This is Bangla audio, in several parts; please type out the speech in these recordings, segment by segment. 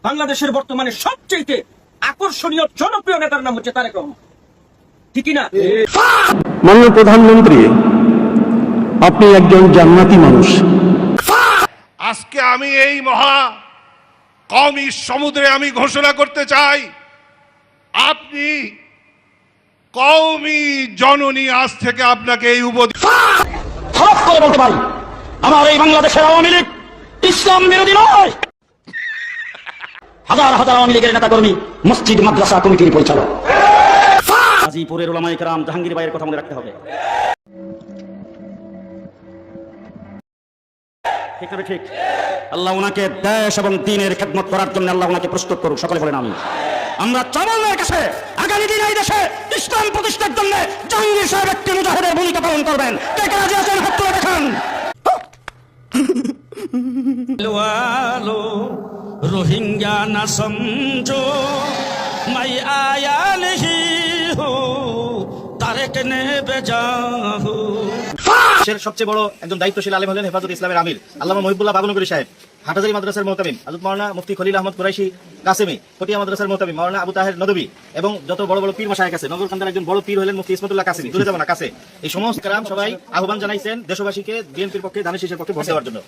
বাংলাদেশের বর্তমানে সবচেয়ে আকর্ষণীয় জনপ্রিয় নেতার নাম হচ্ছে তারেক রহমান, ঠিক না? মাননীয় প্রধানমন্ত্রী, আপনি একজন জান্নাতি মানুষ। আজকে আমি এই মহা কওমি সমুদ্রে আমি ঘোষণা করতে চাই, আপনি কওমি জননী, আজ থেকে আপনাকে এই খারাপ করে বলতে পারি, আমার এই বাংলাদেশের আওয়ামী লীগ ইসলাম বিরোধী নয়। হাজার হাজার আওয়ামী লীগের নেতা কর্মী, মসজিদ মাদ্রাসা কমিটির পরিচালক। গাজীপুরের উলামায়ে কেরাম, জাহাঙ্গীর ভাইয়ের কথা মনে রাখতে হবে। ঠিক না ঠিক? আল্লাহ ওনাকে দেশ এবং দ্বীনের খেদমত করার জন্য আল্লাহ ওনাকে প্রস্তুত করুক, সকলে বলেন আমিন। আমরা চাওয়ালের কাছে আগামী দিন এই দেশে ইসলাম প্রতিষ্ঠার জন্য জাহাঙ্গীর সাহেব একটি মুজাহিদের ভূমিকা পালন করবেন। কে কে রাজি আছেন হাত তুলে দেখান। रोहिंग्या न समझो मैं आया नहीं हूँ तारेक ने भेजा हूँ। দেশের সবচেয়ে বড় একজন দায়িত্বশীল আলেম হলেন হেফাজত ইসলামের আমির আল্লামা মহিবুল্লাহ বাগুনগরী সাহেব, হাটহাজারী মাদ্রাসার মোহতামিম হযরত মাওলানা মুফতি খলিল আহমদ কুরাইশি কাসেমি, পটিয়া মাদ্রাসার মোহতামিম মাওলানা আবু তাহের নদভী, এবং যত বড় বড় পীর মাশায়েখ আছে, নগরকান্দার একজন বড় পীর হলেন মুফতি ইসমাতুল্লাহ কাসেমি, দূরে যাব না কাছে। এই সমস্ত কারাম সবাই আহ্বান জানাইছেন দেশবাসীকে বিএনপির পক্ষে, ধানের শীষের পক্ষে ভোট দেওয়ার জন্য।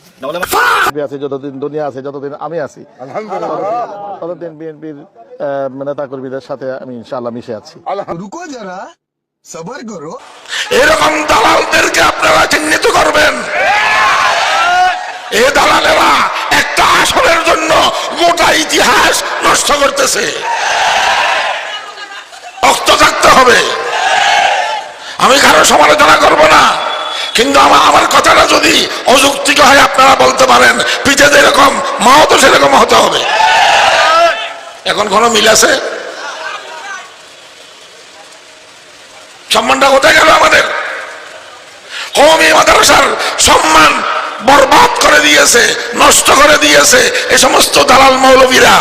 যতদিন দুনিয়া আছে, যতদিন আমি আছি, ততদিন বিএনপির নেতা কর্মীদের সাথে আমি ইনশাআল্লাহ মিশে আছি। রুকো যারা, সবার করো। এরকম দালালদেরকে আপনারা চিহ্নিত করবেন। এই দালালেরা একটা আসনের জন্য গোটা ইতিহাস নষ্ট করতেছে। রক্ত থাকতে হবে। আমি কারো সমালোচনা করব না, কিন্তু আমার কথাটা যদি অযৌক্তিক হয় আপনারা বলতে পারেন, পিঠে যেরকম মাও তো সেরকম হতে হবে। এখন কোন মিল আছে? সম্মানটা কোথায় গেল আমাদের? কওমি মাদ্রাসার সম্মান বরবাদ করে দিয়েছে, নষ্ট করে দিয়েছে এই সমস্ত দালাল মৌলবীরা।